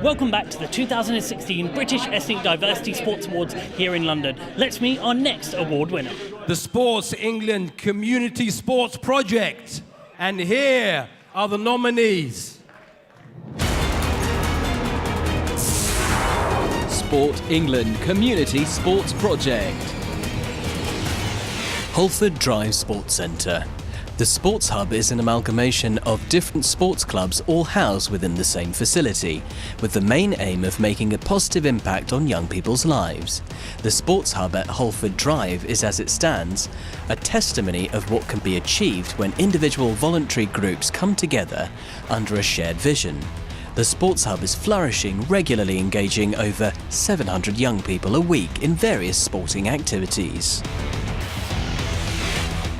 Welcome back to the 2016 British Ethnic Diversity Sports Awards here in London. Let's meet our next award winner. The Sports England Community Sports Project. And here are the nominees. Sport England Community Sports Project. Holford Drive Sports Centre. The Sports Hub is an amalgamation of different sports clubs all housed within the same facility, with the main aim of making a positive impact on young people's lives. The Sports Hub at Holford Drive is, as it stands, a testimony of what can be achieved when individual voluntary groups come together under a shared vision. The Sports Hub is flourishing, regularly engaging over 700 young people a week in various sporting activities.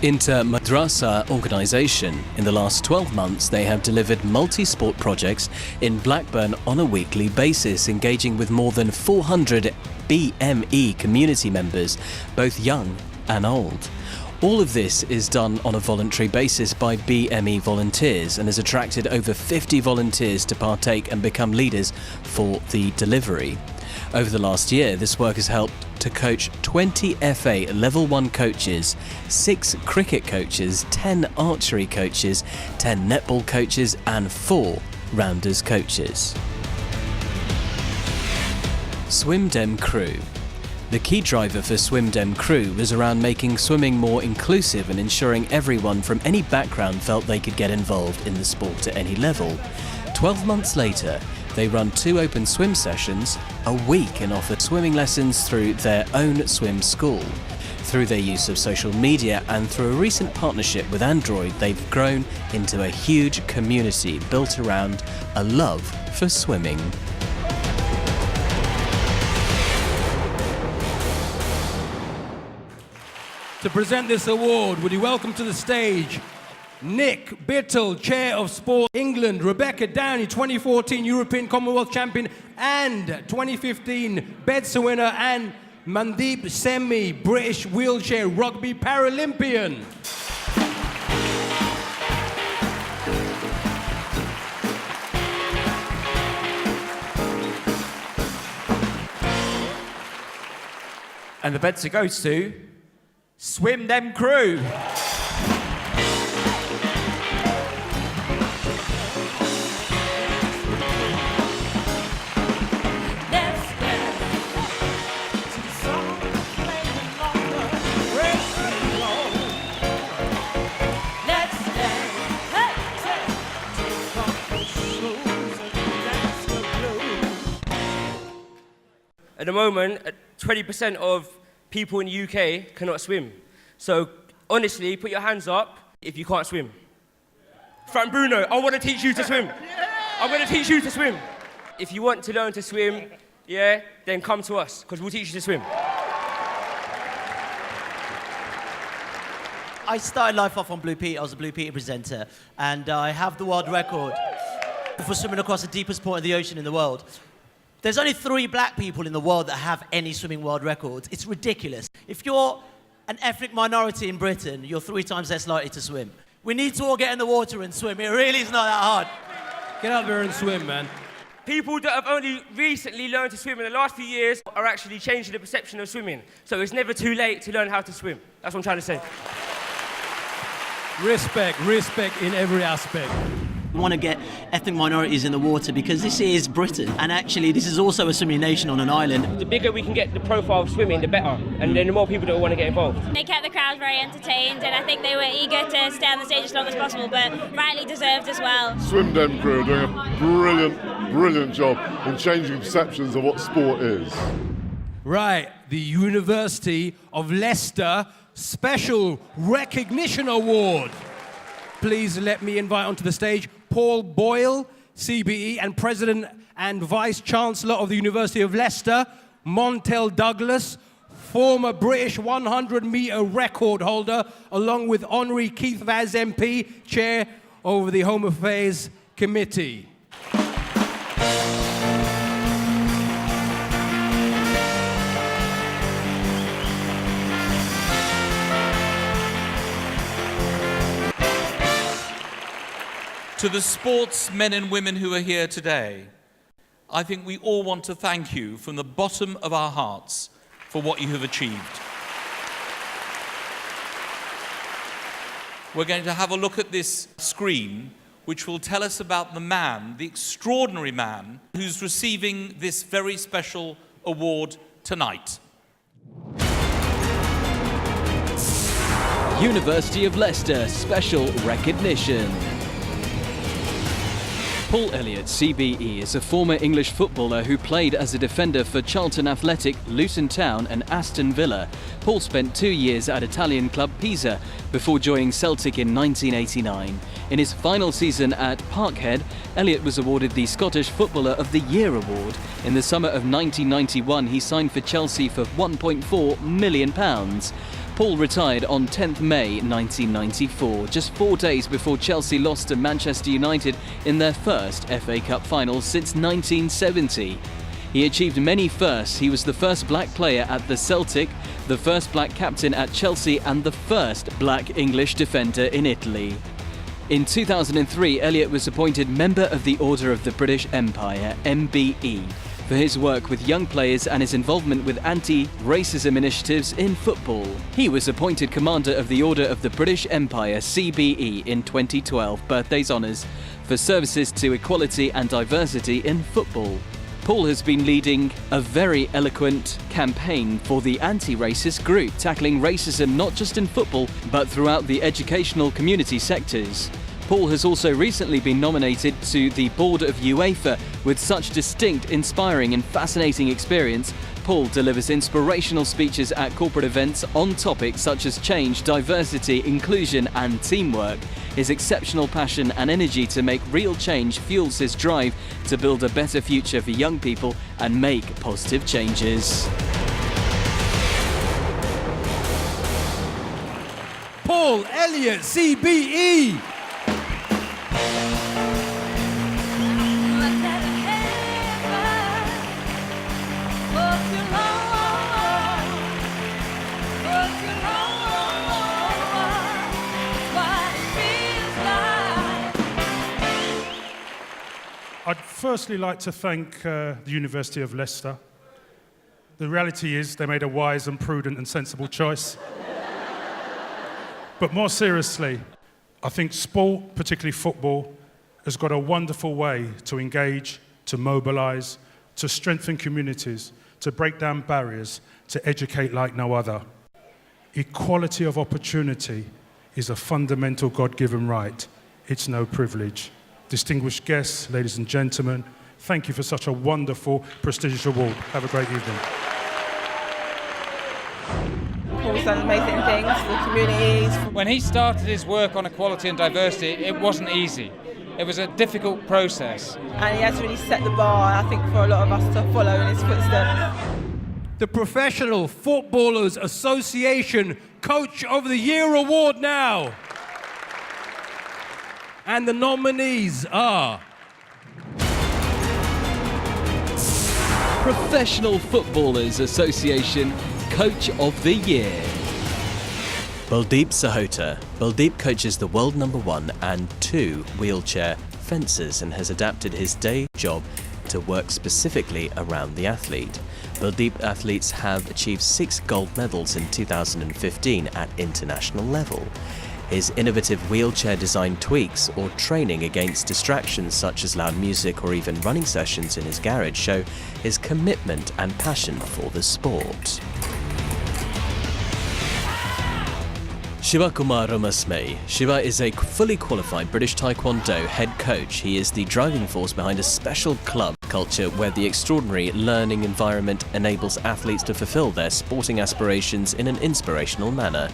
Inter-Madrasa organisation. In the last 12 months, they have delivered multi-sport projects in Blackburn on a weekly basis, engaging with more than 400 BME community members, both young and old. All of this is done on a voluntary basis by BME volunteers and has attracted over 50 volunteers to partake and become leaders for the delivery. Over the last year, this work has helped to coach 20 FA Level 1 coaches, 6 cricket coaches, 10 archery coaches, 10 netball coaches and 4 rounders coaches. Swim Dem Crew. The key driver for Swim Dem Crew was around making swimming more inclusive and ensuring everyone from any background felt they could get involved in the sport at any level. 12 months later, they run 2 open swim sessions a week and offer swimming lessons through their own swim school. Through their use of social media and through a recent partnership with Android, they've grown into a huge community built around a love for swimming. To present this award, would you welcome to the stage Nick Bittle, Chair of Sport England, Rebecca Downey, 2014 European Commonwealth Champion and 2015 BEDSA winner, and Mandeep Semi, British Wheelchair Rugby Paralympian. And the BEDSA goes to Swim Dem Crew. At the moment, 20% of people in the UK cannot swim. So honestly, put your hands up if you can't swim. Frank Bruno, I want to teach you to swim. I'm going to teach you to swim. If you want to learn to swim, yeah, then come to us, because we'll teach you to swim. I started life off on Blue Peter. I was a Blue Peter presenter, and I have the world record for swimming across the deepest point of the ocean in the world. There's only 3 black people in the world that have any swimming world records. It's ridiculous. If you're an ethnic minority in Britain, you're 3 times less likely to swim. We need to all get in the water and swim. It really is not that hard. Get out there and swim, man. People that have only recently learned to swim in the last few years are actually changing the perception of swimming. So it's never too late to learn how to swim. That's what I'm trying to say. Respect in every aspect. We want to get ethnic minorities in the water because this is Britain, and actually this is also a swimming nation on an island. The bigger we can get the profile of swimming, the better, and then the more people that want to get involved. They kept the crowd very entertained, and I think they were eager to stay on the stage as long as possible, but rightly deserved as well. Swim Dem Crew are doing a brilliant job in changing perceptions of what sport is. Right, the University of Leicester Special Recognition Award. Please let me invite onto the stage Paul Boyle, CBE, and President and Vice Chancellor of the University of Leicester, Montel Douglas, former British 100-metre record holder, along with Honorary Keith Vaz MP, Chair of the Home Affairs Committee. To the sportsmen and women who are here today, I think we all want to thank you from the bottom of our hearts for what you have achieved. We're going to have a look at this screen, which will tell us about the man, the extraordinary man, who's receiving this very special award tonight. University of Leicester Special Recognition. Paul Elliott, CBE, is a former English footballer who played as a defender for Charlton Athletic, Luton Town and Aston Villa. Paul spent 2 years at Italian club Pisa before joining Celtic in 1989. In his final season at Parkhead, Elliott was awarded the Scottish Footballer of the Year award. In the summer of 1991, he signed for Chelsea for £1.4 million. Paul retired on 10th May 1994, just 4 days before Chelsea lost to Manchester United in their first FA Cup final since 1970. He achieved many firsts. He was the first black player at the Celtic, the first black captain at Chelsea and the first black English defender in Italy. In 2003, Elliott was appointed Member of the Order of the British Empire, MBE, for his work with young players and his involvement with anti-racism initiatives in football. He was appointed Commander of the Order of the British Empire, CBE, in 2012 Birthdays Honours for services to equality and diversity in football. Paul has been leading a very eloquent campaign for the anti-racist group, tackling racism not just in football but throughout the educational community sectors. Paul has also recently been nominated to the board of UEFA. With such distinct, inspiring and fascinating experience, Paul delivers inspirational speeches at corporate events on topics such as change, diversity, inclusion and teamwork. His exceptional passion and energy to make real change fuels his drive to build a better future for young people and make positive changes. Paul Elliott, CBE. I'd firstly like to thank the University of Leicester. The reality is they made a wise and prudent and sensible choice. But more seriously, I think sport, particularly football, has got a wonderful way to engage, to mobilise, to strengthen communities, to break down barriers, to educate like no other. Equality of opportunity is a fundamental God-given right. It's no privilege. Distinguished guests, ladies and gentlemen, thank you for such a wonderful, prestigious award. Have a great evening. Paul's done amazing things for the communities. When he started his work on equality and diversity, it wasn't easy. It was a difficult process. And he has really set the bar, I think, for a lot of us to follow in his footsteps. The Professional Footballers Association Coach of the Year award now. And the nominees are... Professional Footballers Association Coach of the Year. Baldeep Sahota. Baldeep coaches the world #1 and 2 wheelchair fencers and has adapted his day job to work specifically around the athlete. Baldeep athletes have achieved 6 gold medals in 2015 at international level. His innovative wheelchair design tweaks or training against distractions such as loud music or even running sessions in his garage show his commitment and passion for the sport. Shiva Kumar Ramasmay. Shiva is a fully qualified British Taekwondo head coach. He is the driving force behind a special club culture where the extraordinary learning environment enables athletes to fulfill their sporting aspirations in an inspirational manner.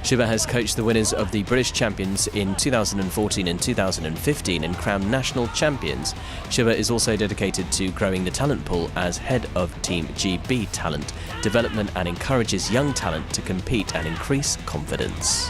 Shiva has coached the winners of the British Champions in 2014 and 2015 and crowned national champions. Shiva is also dedicated to growing the talent pool as head of Team GB Talent Development and encourages young talent to compete and increase confidence.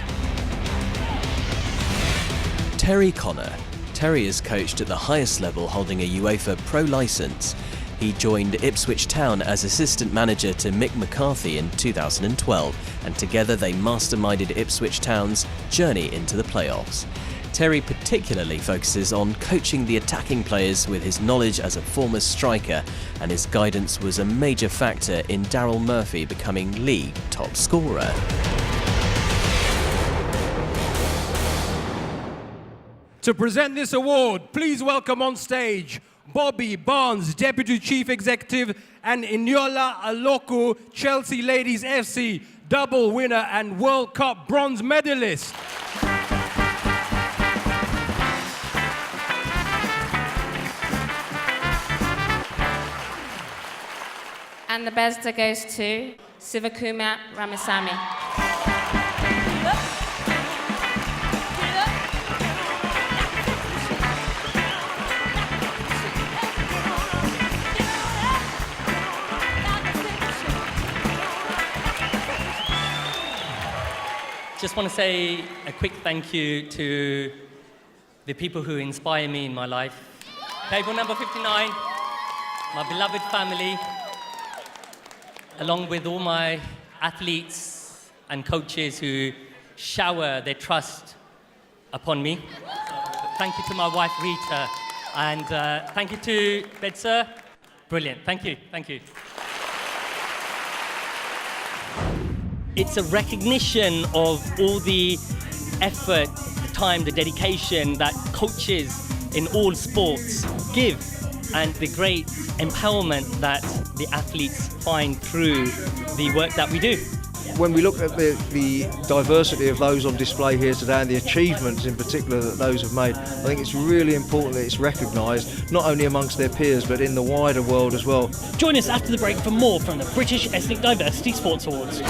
Terry Connor. Terry is coached at the highest level, holding a UEFA Pro licence. He joined Ipswich Town as assistant manager to Mick McCarthy in 2012, and together they masterminded Ipswich Town's journey into the playoffs. Terry particularly focuses on coaching the attacking players with his knowledge as a former striker, and his guidance was a major factor in Daryl Murphy becoming league top scorer. To present this award, please welcome on stage Bobby Barnes, Deputy Chief Executive, and Inyola Aloku, Chelsea Ladies FC, double winner and World Cup bronze medalist. And the BEDSA goes to Sivakuma Ramasamy. Just want to say a quick thank you to the people who inspire me in my life. Table number 59, my beloved family, along with all my athletes and coaches who shower their trust upon me. Thank you to my wife Rita, and thank you to BEDSA. Brilliant, thank you, thank you. It's a recognition of all the effort, the time, the dedication that coaches in all sports give, and the great empowerment that the athletes find through the work that we do. When we look at the diversity of those on display here today and the achievements in particular that those have made, I think it's really important that it's recognised not only amongst their peers but in the wider world as well. Join us after the break for more from the British Ethnic Diversity Sports Awards.